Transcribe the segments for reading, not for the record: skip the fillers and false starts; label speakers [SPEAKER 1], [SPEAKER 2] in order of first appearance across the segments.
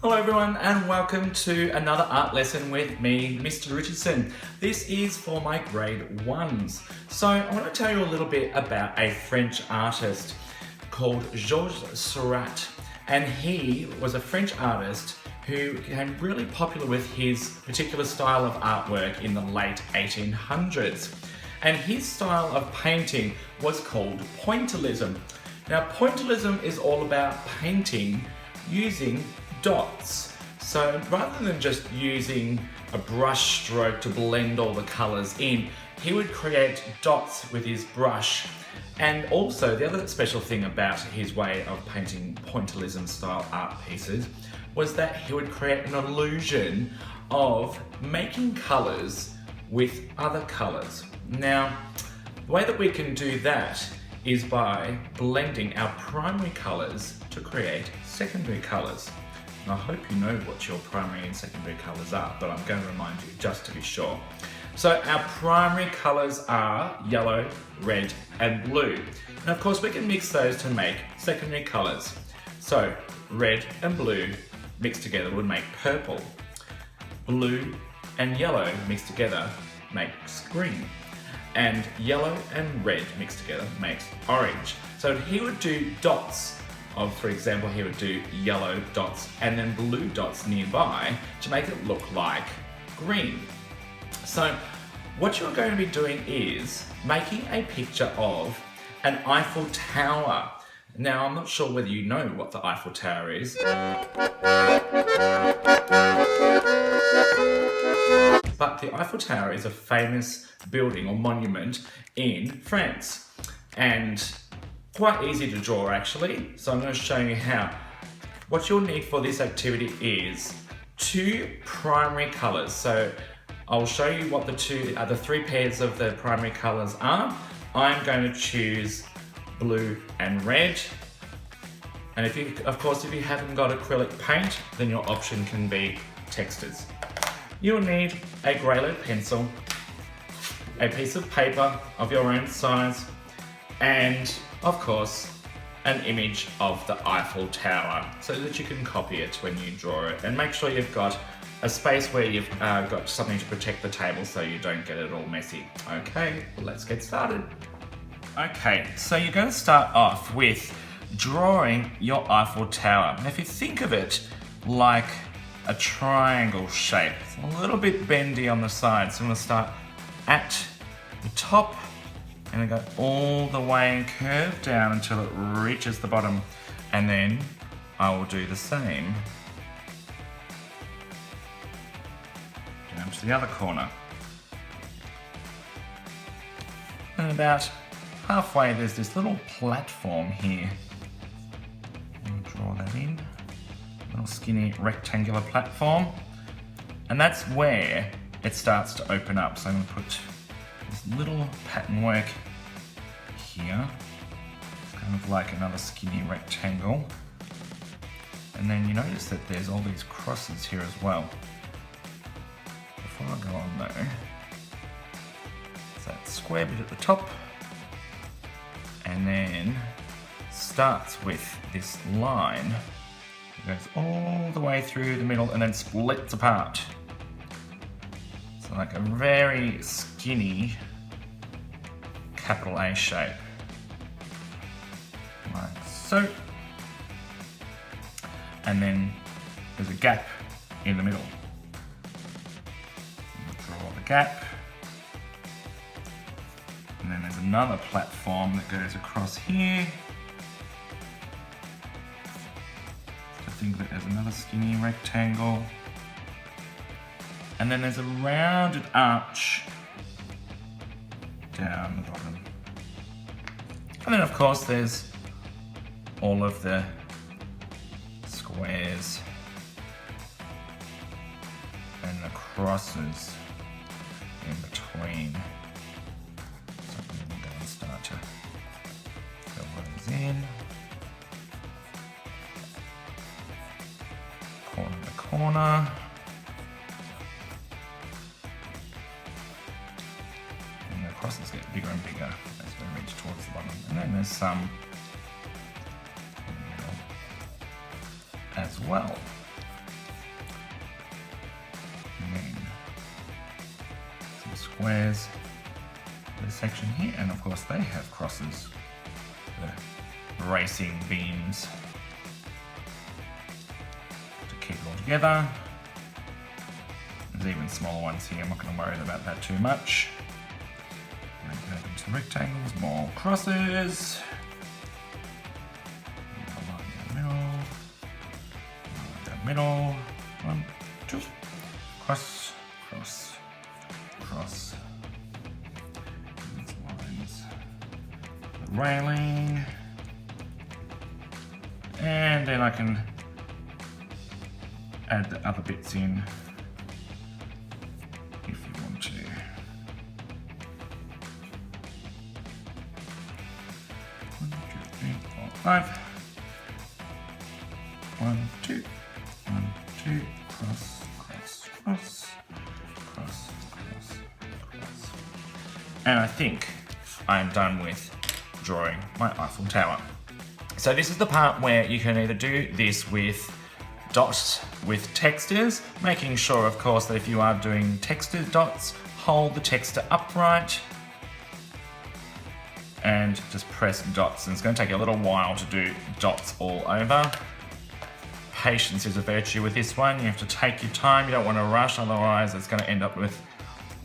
[SPEAKER 1] Hello everyone and welcome to another art lesson with me, Mr. Richardson. This is for my grade 1s. So I want to tell you a little bit about a French artist called Georges Seurat. And he was a French artist who became really popular with his particular style of artwork in the late 1800s. And his style of painting was called pointillism. Now pointillism is all about painting using dots. So rather than just using a brush stroke to blend all the colours in, he would create dots with his brush. And also the other special thing about his way of painting pointillism style art pieces was that he would create an illusion of making colours with other colours. Now, the way that we can do that is by blending our primary colours to create secondary colours. And I hope you know what your primary and secondary colours are, but I'm going to remind you just to be sure. So our primary colours are yellow, red and blue. And of course we can mix those to make secondary colours. So red and blue mixed together would make purple. Blue and yellow mixed together makes green. And yellow and red mixed together makes orange. So he would do dots of, for example, he would do yellow dots and then blue dots nearby to make it look like green. So what you're going to be doing is making a picture of an Eiffel Tower. Now, I'm not sure whether you know what the Eiffel Tower is. But the Eiffel Tower is a famous building or monument in France. And quite easy to draw actually, so I'm going to show you how. What you'll need for this activity is two primary colours. So I'll show you what the three pairs of the primary colours are. I'm going to choose blue and red. And if you haven't got acrylic paint, then your option can be textures. You'll need a grey lead pencil, a piece of paper of your own size, and of course, an image of the Eiffel Tower so that you can copy it when you draw it. And make sure you've got a space where you've got something to protect the table so you don't get it all messy. Okay, let's get started. Okay, so you're going to start off with drawing your Eiffel Tower. And if you think of it like a triangle shape, it's a little bit bendy on the sides. So I'm going to start at the top and go all the way and curve down until it reaches the bottom. And then I will do the same down to the other corner. And about halfway there's this little platform here. And draw that in. Little skinny rectangular platform. And that's where it starts to open up. So I'm going to put this little pattern work here. It's kind of like another skinny rectangle. And then you notice that there's all these crosses here as well. Before I go on though, it's that square bit at the top and then starts with this line. It goes all the way through the middle and then splits apart. So like a very skinny capital A shape. Like so. And then there's a gap in the middle. Draw the gap. And then there's another platform that goes across here. So think that there's another skinny rectangle. And then there's a rounded arch down the bottom. And then of course there's all of the squares and the crosses in between. So I'm going to go and start to fill those in. Corner to corner. And the crosses get bigger and bigger as we reach towards the bottom. And then there's some in the middle as well. squares, this section here, and of course they have crosses, the racing beams to keep it all together. There's even smaller ones here, I'm not going to worry about that too much. And go into rectangles, more crosses. Middle, 1, 2, cross, cross, cross. These lines, the railing, and then I can add the other bits in if you want to. 1, 2, 3, 4, 5. 1, 2. 1, 2, cross, cross, cross, cross, cross, cross. And I think I'm done with drawing my Eiffel Tower. So this is the part where you can either do this with dots with textures, making sure of course that if you are doing textured dots, hold the texture upright and just press dots. And it's going to take you a little while to do dots all over. Patience is a virtue with this one. You have to take your time. You don't want to rush, otherwise it's going to end up with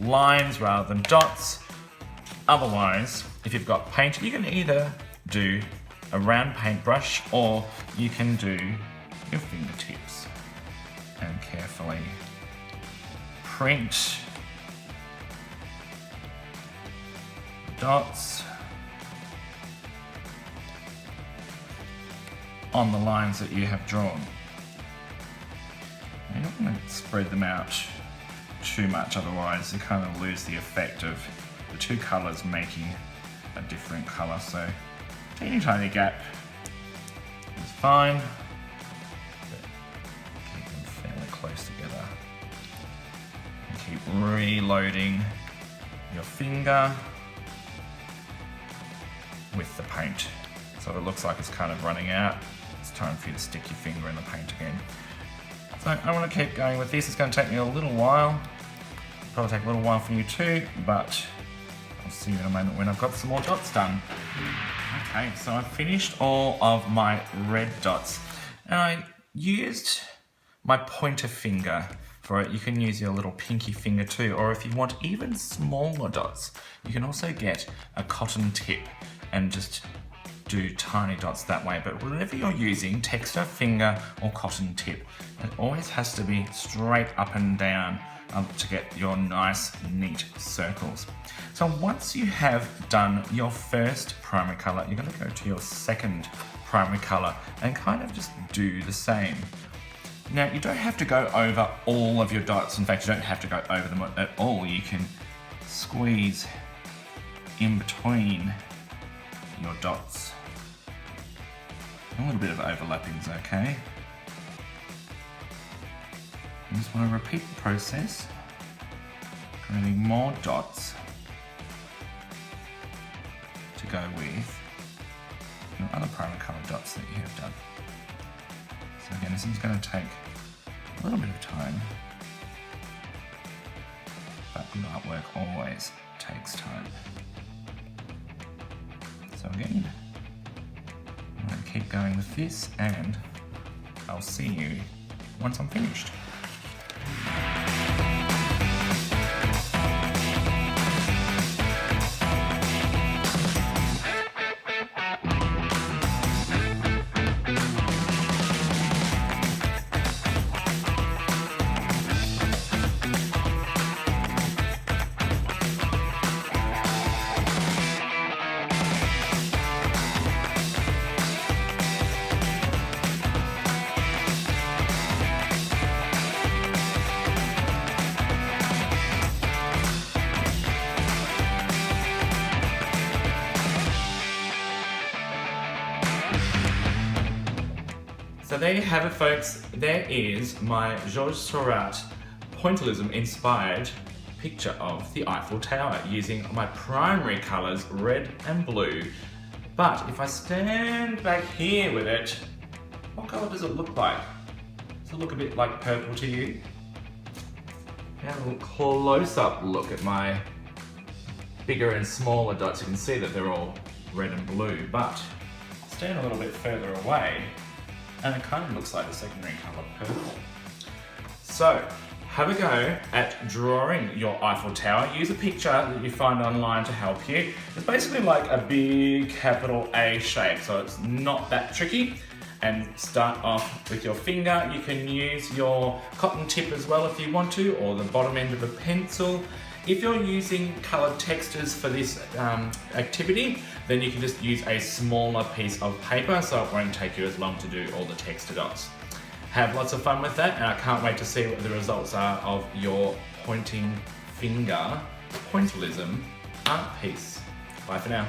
[SPEAKER 1] lines rather than dots. Otherwise, if you've got paint, you can either do a round paintbrush or you can do your fingertips and carefully print dots on the lines that you have drawn. You don't want to spread them out too much, otherwise you kind of lose the effect of the two colours making a different colour. So teeny tiny gap is fine, but keep them fairly close together. And keep reloading your finger with the paint. So if it looks like it's kind of running out, it's time for you to stick your finger in the paint again. So I want to keep going with this. It's going to take me a little while. Probably take a little while for you too, but I'll see you in a moment when I've got some more dots done. Okay, so I've finished all of my red dots, and I used my pointer finger for it. You can use your little pinky finger too, or if you want even smaller dots, you can also get a cotton tip and just do tiny dots that way. But whatever you're using, texta, finger or cotton tip, it always has to be straight up and down to get your nice neat circles. So once you have done your first primary colour, you're going to go to your second primary colour and kind of just do the same. Now you don't have to go over all of your dots. In fact, you don't have to go over them at all. You can squeeze in between your dots. A little bit of overlapping is okay. You just want to repeat the process, creating more dots to go with your other primary colour dots that you have done. So again, this is going to take a little bit of time, but good artwork always takes time. So again, I'm going to keep going with this, and I'll see you once I'm finished. So there you have it, folks. There is my Georges Seurat pointillism inspired picture of the Eiffel Tower using my primary colours red and blue. But if I stand back here with it, what colour does it look like? Does it look a bit like purple to you? Have a close-up look at my bigger and smaller dots, you can see that they're all red and blue, but stand a little bit further away and it kind of looks like the secondary colour purple. So, have a go at drawing your Eiffel Tower. Use a picture that you find online to help you. It's basically like a big capital A shape, so it's not that tricky. And start off with your finger. You can use your cotton tip as well if you want to, or the bottom end of a pencil. If you're using coloured textures for this activity, then you can just use a smaller piece of paper so it won't take you as long to do all the texture dots. Have lots of fun with that, and I can't wait to see what the results are of your pointing finger pointillism art piece. Bye for now.